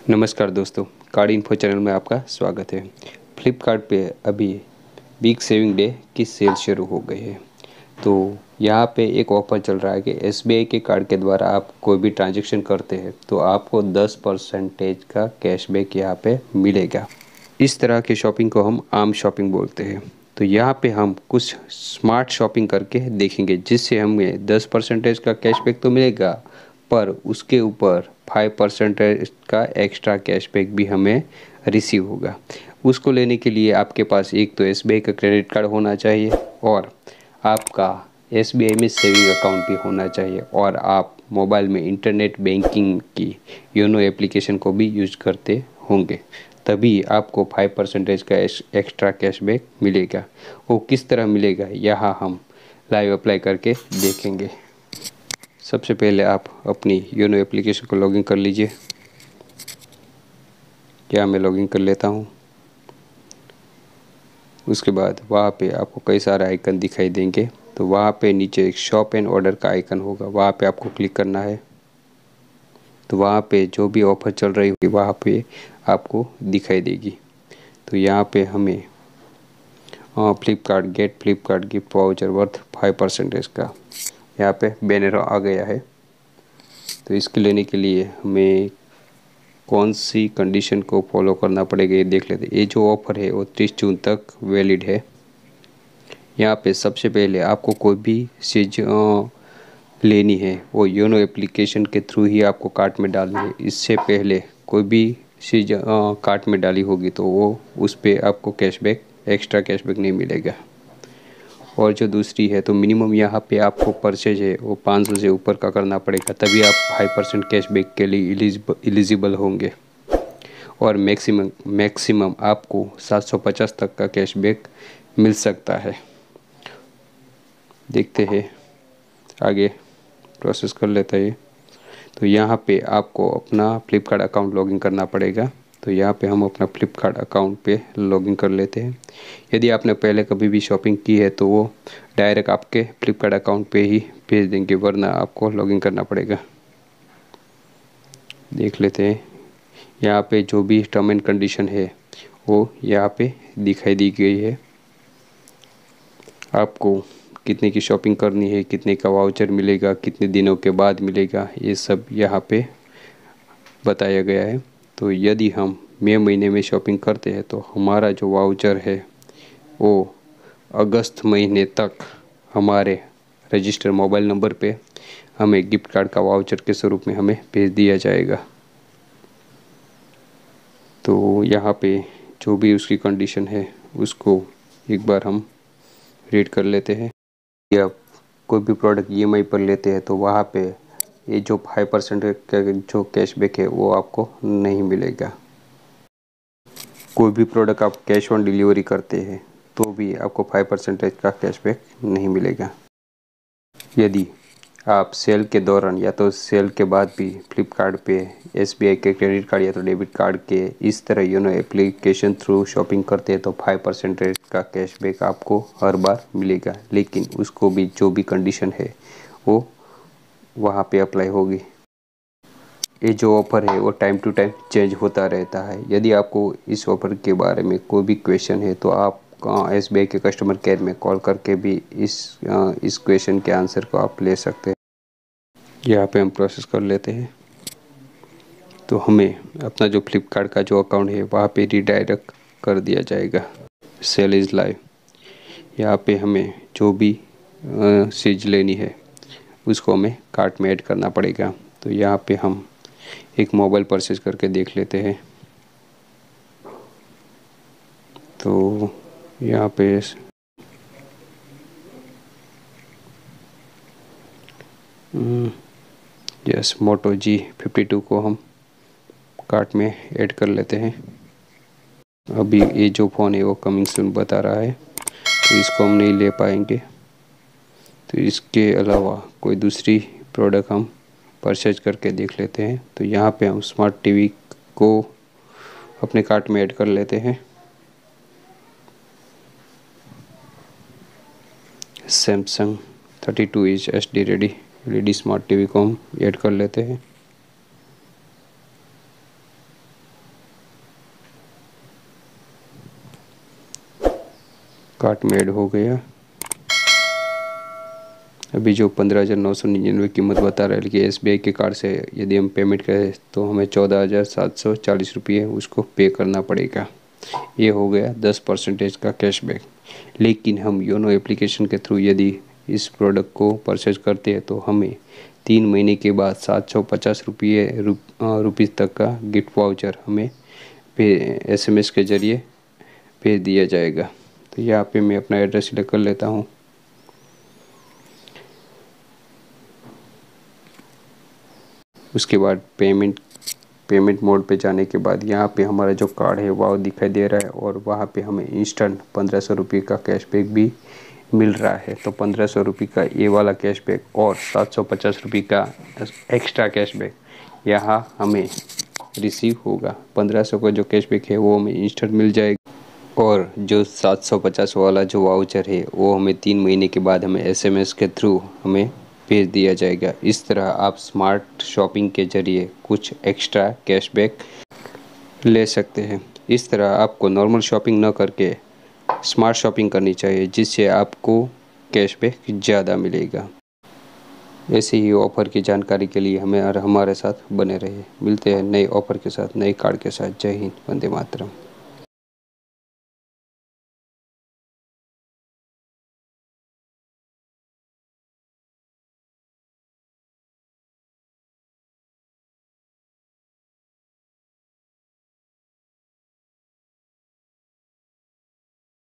नमस्कार दोस्तों, card info channel में आपका स्वागत है। फ्लिपकार्ट पे अभी बिग सेविंग डे की सेल शुरू हो गई है। तो यहाँ पे एक ऑफ़र चल रहा है कि एसबीआई के कार्ड के द्वारा आप कोई भी ट्रांजैक्शन करते हैं तो आपको 10% का कैशबैक यहाँ पे मिलेगा। इस तरह की शॉपिंग को हम आम शॉपिंग बोलते हैं। तो यहाँ पे हम कुछ स्मार्ट शॉपिंग करके देखेंगे जिससे हमें 10% का कैशबैक तो मिलेगा, पर उसके ऊपर 5% का एक्स्ट्रा कैशबैक भी हमें रिसीव होगा। उसको लेने के लिए आपके पास एक तो एसबीआई का क्रेडिट कार्ड होना चाहिए और आपका एसबीआई में सेविंग अकाउंट भी होना चाहिए और आप मोबाइल में इंटरनेट बैंकिंग की योनो एप्लीकेशन को भी यूज करते होंगे, तभी आपको 5% का एक्स्ट्रा कैशबैक मिलेगा। वो किस तरह मिलेगा यहाँ हम लाइव अप्लाई करके देखेंगे। सबसे पहले आप अपनी योनो एप्लीकेशन को लॉगिन कर लीजिए। क्या मैं लॉगिन कर लेता हूँ। उसके बाद वहाँ पे आपको कई सारे आइकन दिखाई देंगे, तो वहाँ पे नीचे एक शॉप एंड ऑर्डर का आइकन होगा, वहाँ पे आपको क्लिक करना है। तो वहाँ पे जो भी ऑफ़र चल रही होगी वहाँ पे आपको दिखाई देगी। तो यहाँ पे हमें Flipkart get Flipkart gift voucher worth 5% का यहाँ पे बैनर आ गया है। तो इसके लेने के लिए हमें कौन सी कंडीशन को फॉलो करना पड़ेगा ये देख लेते हैं। ये जो ऑफ़र है वो 30 जून तक वैलिड है। यहाँ पे सबसे पहले आपको कोई भी चीज़ लेनी है वो योनो एप्लीकेशन के थ्रू ही आपको कार्ट में डालनी है। इससे पहले कोई भी चीज़ कार्ट में डाली होगी तो वो उस पर आपको कैशबैक एक्स्ट्रा कैशबैक नहीं मिलेगा। और जो दूसरी है तो मिनिमम यहाँ पे आपको परचेज है वो 500 से ऊपर का करना पड़ेगा, तभी आप 5% कैशबैक के लिए एलिजिबल होंगे। और मैक्सिमम आपको 750 तक का कैशबैक मिल सकता है। देखते हैं आगे प्रोसेस कर लेता है। तो यहाँ पे आपको अपना फ्लिपकार्ट अकाउंट लॉगिन करना पड़ेगा। तो यहाँ पे हम अपना फ्लिपकार्ट अकाउंट पे लॉगिन कर लेते हैं। यदि आपने पहले कभी भी शॉपिंग की है तो वो डायरेक्ट आपके फ्लिपकार्ट अकाउंट पे ही भेज देंगे, वरना आपको लॉगिन करना पड़ेगा। देख लेते हैं यहाँ पे जो भी टर्म एंड कंडीशन है वो यहाँ पे दिखाई दी गई है। आपको कितने की शॉपिंग करनी है, कितने का वाउचर मिलेगा, कितने दिनों के बाद मिलेगा, ये सब यहाँ पे बताया गया है। तो यदि हम मई महीने में शॉपिंग करते हैं तो हमारा जो वाउचर है वो अगस्त महीने तक हमारे रजिस्टर मोबाइल नंबर पे हमें गिफ्ट कार्ड का वाउचर के स्वरूप में हमें भेज दिया जाएगा। तो यहाँ पे जो भी उसकी कंडीशन है उसको एक बार हम रीड कर लेते हैं। या कोई भी प्रोडक्ट ईएमआई पर लेते हैं तो वहाँ पे ये जो 5% का जो कैशबैक है वो आपको नहीं मिलेगा। कोई भी प्रोडक्ट आप कैश ऑन डिलीवरी करते हैं तो भी आपको 5% का कैशबैक नहीं मिलेगा। यदि आप सेल के दौरान या तो सेल के बाद भी फ्लिपकार्ट पे एसबीआई के क्रेडिट कार्ड या तो डेबिट कार्ड के इस तरह योनो एप्लीकेशन थ्रू शॉपिंग करते हैं तो 5% का कैशबैक आपको हर बार मिलेगा, लेकिन उसको भी जो भी कंडीशन है वो वहाँ पे अप्लाई होगी। ये जो ऑफ़र है वो टाइम टू टाइम चेंज होता रहता है। यदि आपको इस ऑफ़र के बारे में कोई भी क्वेश्चन है तो आप एसबीआई के कस्टमर केयर में कॉल करके भी इस क्वेश्चन के आंसर को आप ले सकते हैं। यहाँ पे हम प्रोसेस कर लेते हैं। तो हमें अपना जो फ्लिपकार्ट का जो अकाउंट है वहाँ पे रिडायरेक्ट कर दिया जाएगा। Sale is live. यहाँ पे हमें जो भी चीज़ लेनी है उसको हमें कार्ट में ऐड करना पड़ेगा। तो यहाँ पे हम एक मोबाइल परचेज करके देख लेते हैं। तो यहाँ पे यस मोटो G52 को हम कार्ट में ऐड कर लेते हैं। अभी ये जो फ़ोन है वो कमिंग सून बता रहा है तो इसको हम नहीं ले पाएंगे। तो इसके अलावा कोई दूसरी प्रोडक्ट हम परचेज करके देख लेते हैं। तो यहाँ पे हम स्मार्ट टीवी को अपने कार्ट में ऐड कर लेते हैं। Samsung 32 inch HD ready LED smart TV को हम ऐड कर लेते हैं। कार्ट में ऐड हो गया। अभी जो 15,999 कीमत बता रहा है कि SBI के कार्ड से यदि हम पेमेंट करें तो हमें 14,740 रुपये उसको पे करना पड़ेगा। ये हो गया 10% का कैशबैक। लेकिन हम योनो एप्लीकेशन के थ्रू यदि इस प्रोडक्ट को परचेज करते हैं तो हमें 3 महीने के बाद 750 रुपीज़ तक का गिफ्ट वाउचर हमें SMS के ज़रिए भेज दिया जाएगा। तो यहाँ पे मैं अपना एड्रेस सिलेक्ट कर लेता हूँ। उसके बाद पेमेंट मोड पे जाने के बाद यहाँ पे हमारा जो कार्ड है वो दिखाई दे रहा है और वहाँ पे हमें इंस्टेंट 1500 रुपये का कैशबैक भी मिल रहा है। तो 1500 रुपये का ये वाला कैशबैक और 750 रुपये का एक्स्ट्रा कैशबैक यहाँ हमें रिसीव होगा। 1500 का जो कैशबैक है वो हमें इंस्टेंट मिल जाएगा और जो 750 वाला जो वाउचर है वो हमें 3 महीने के बाद हमें SMS के थ्रू हमें भेज दिया जाएगा। इस तरह आप स्मार्ट शॉपिंग के ज़रिए कुछ एक्स्ट्रा कैशबैक ले सकते हैं। इस तरह आपको नॉर्मल शॉपिंग न करके स्मार्ट शॉपिंग करनी चाहिए जिससे आपको कैशबैक ज़्यादा मिलेगा। ऐसे ही ऑफ़र की जानकारी के लिए हमें और हमारे साथ बने रहिए। मिलते हैं नए ऑफ़र के साथ, नए कार्ड के साथ। जय हिंद, वंदे मातरम।